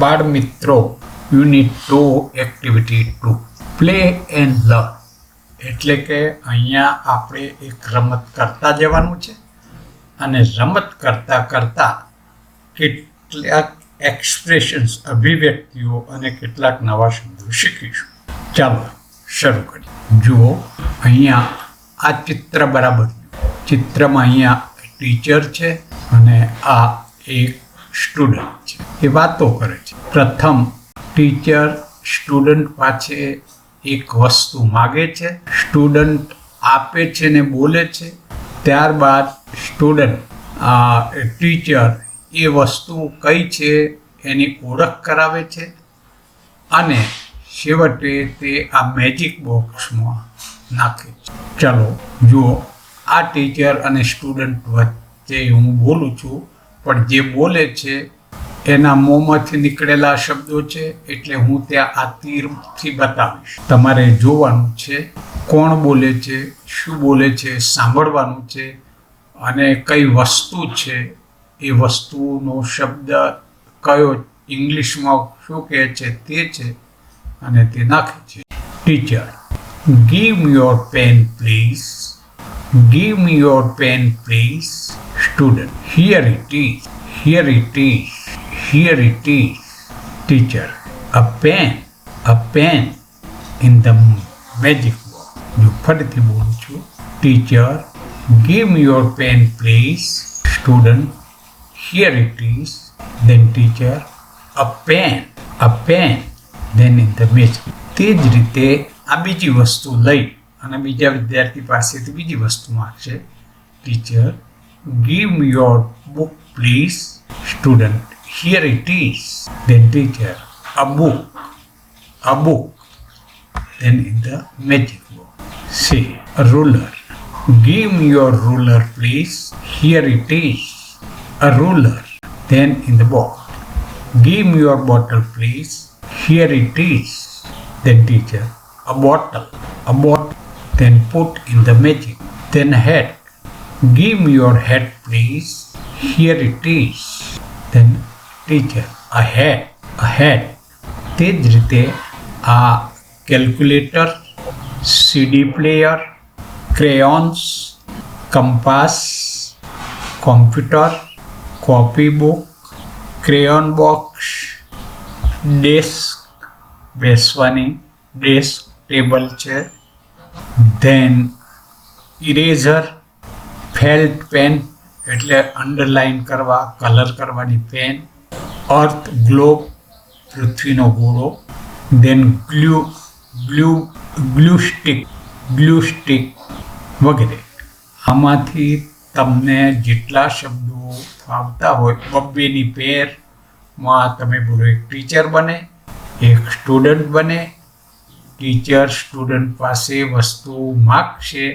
બાળ મિત્રો, unit 2 activity 2 play and learn. એટલે કે અહીંયા આપણે એક રમત કરતા જવાનું છે અને રમત કરતા કરતા કેટલાક એક્સપ્રેશન્સ, અભિવ્યક્તિઓ અને કેટલાક નવા શબ્દો શીખીશું. ચાલો શરૂ કરીએ. જુઓ, અહીંયા આ ચિત્ર બરાબર. ચિત્રમાં અહીંયા ટીચર છે અને આ એક સ્ટુડન્ટ છે. એ વાતો કરે છે. પ્રથમ ટીચર સ્ટુડન્ટ પાસે એક વસ્તુ માગે છે, સ્ટુડન્ટ આપે છે ને બોલે છે. ત્યારબાદ સ્ટુડન્ટ ટીચર એ વસ્તુ કઈ છે એની ઓળખ કરાવે છે અને છેવટે તે આ મેજિક બોક્સમાં નાખે છે. ચલો જુઓ, આ ટીચર અને સ્ટુડન્ટ વચ્ચે હું બોલું છું, પણ જે બોલે છે એના મોંમાંથી નીકળેલા શબ્દો છે, એટલે હું ત્યાં આ તીરથી બતાવીશ. તમારે જોવાનું છે કોણ બોલે છે, શું બોલે છે, સાંભળવાનું છે અને કઈ વસ્તુ છે, એ વસ્તુનો શબ્દ કયો, ઇંગ્લિશમાં શું કહે છે તે છે અને તે નાખે છે. Teacher: Give me your pen, please. Give me your pen, please. Student: Here it is. Here it is. Here it is. Teacher: A pen. A pen in the magic box. જો ફરીથી બોલું છું. Teacher: Give me your pen, please. Student: Here it is. Then teacher: A pen. A pen. Then in the magic. તે જ રીતે આ બીજી વસ્તુ લઈ અને બીજા વિદ્યાર્થી પાસેથી બીજી વસ્તુ માંગશે. Teacher: Give me your book, please. Student: Here it is. Then teacher: A book. A book. Then in the magic book. Say: A ruler. Give me your ruler, please. Here it is. A ruler. Then in the box. Give me your bottle, please. Here it is. Then teacher: A bottle. A bottle. Then put in the magic. Then hat. Give me your hat, please. Here it is. Then teacher: A hat. A hat. તે જ રીતે આ calculator, CD player, crayons, compass, computer, copy book, crayon box, desk, બેસવાની desk, table છે, then eraser, felt pen એટલે underline કરવા, colour કરવાની pen, earth globe પૃથ્વીનો ગોળો, ધેન ગ્લુ સ્ટિક વગેરે. આમાંથી તમને જેટલા શબ્દો ફાવતા હોય, બબ્બેની પેરમાં તમે બોલો. એક ટીચર બને, એક સ્ટુડન્ટ બને. ટીચર સ્ટુડન્ટ પાસે વસ્તુ માગશે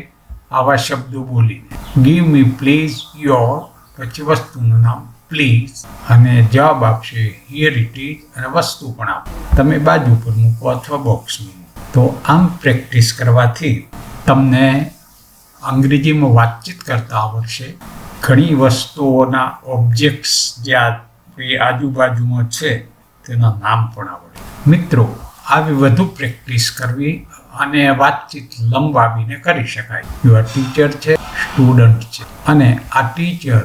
આવા શબ્દો બોલીને. ગીવ મી પ્લીઝ યોર, પછી વસ્તુનું નામ પ્લીઝ અને જવાબ આપશે હિયર ઇટ ઇઝ અને વસ્તુ પણ આપો. તમે બાજુ પર મૂકો અથવા બોક્સમાં મૂકો. તો આમ પ્રેક્ટિસ કરવાથી તમને અંગ્રેજીમાં વાતચીત કરતા આવડશે. ઘણી વસ્તુઓના ઓબ્જેક્ટ્સ જે આજુબાજુમાં છે તેના નામ પણ આવડે. મિત્રો, આવી વધુ પ્રેક્ટિસ કરવી અને વાતચીત લંબાવીને કરી શકાય. જો આ ટીચર છે, સ્ટુડન્ટ છે અને આ ટીચર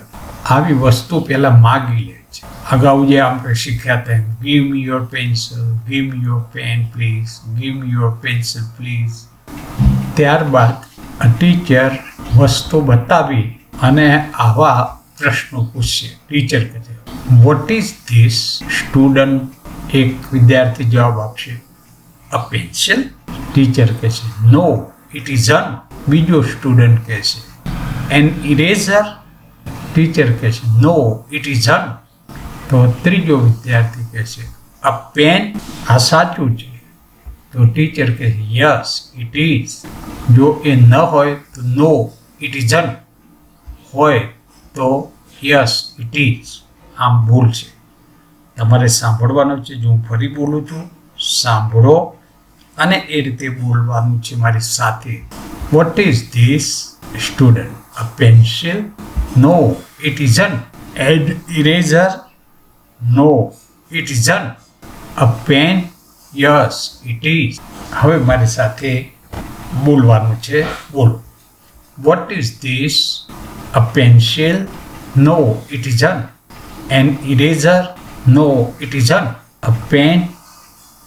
આવી વસ્તુ પહેલાં માગી લે છે. અગાઉ જે આપણે શીખ્યા તેમ give me your pencil, give me your pen please, give me your pencil please. ત્યારબાદ આ ટીચર વસ્તુ બતાવી અને આવા પ્રશ્નો પૂછશે. ટીચર કહે છે વોટ ઇઝ ધીસ? સ્ટુડન્ટ, એક વિદ્યાર્થી જવાબ આપશે અ પેન્સિલ. ટીચર કહે છે નો ઇટ ઇઝન. બીજો સ્ટુડન્ટ કહે છે એન ઇરેઝર. ટીચર કહે છે નો ઇટ ઇઝન. તો ત્રીજો વિદ્યાર્થી કહે છે અ પેન. આ સાચું છે. તો ટીચર કહે છે યસ ઇટ ઇઝ. જો એ ન હોય તો નો ઇટ ઇઝન, હોય તો યસ ઇટ ઇઝ. આમ ભૂલ છે. તમારે સાંભળવાનું છે. જો હું ફરી બોલું છું, સાંભળો અને એ રીતે બોલવાનું છે મારી સાથે. What is this? Student a pencil. No it isn't. An eraser. No it isn't. A pen, yes, it is. હવે મારી સાથે બોલવાનું છે. બોલો. What is this? A pencil? No, it isn't. An eraser? No, it isn't. A pen?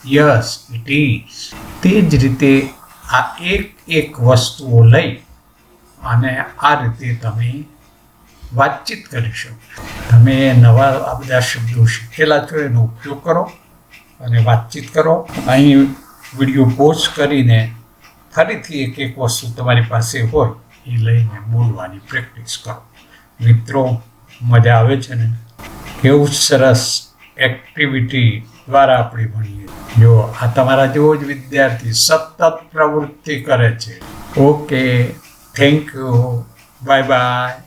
Yes, it is. તે જ રીતે આ એક વસ્તુઓ લઈ અને આ રીતે તમે વાતચીત કરી શકો. તમે નવા આ બધા શબ્દો શીખેલા છો એનો ઉપયોગ કરો અને વાતચીત કરો. અહીં વિડીયો પોઝ કરીને ફરીથી એક વસ્તુ તમારી પાસે હોય એ લઈને બોલવાની પ્રેક્ટિસ કરો. મિત્રો, મજા આવે છે ને? કેવું સરસ એક્ટિવિટી દ્વારા આપણે ભણીએ. જો આ તમારા જેવો જ વિદ્યાર્થી સતત પ્રવૃત્તિ કરે છે. Okay, thank you, bye bye.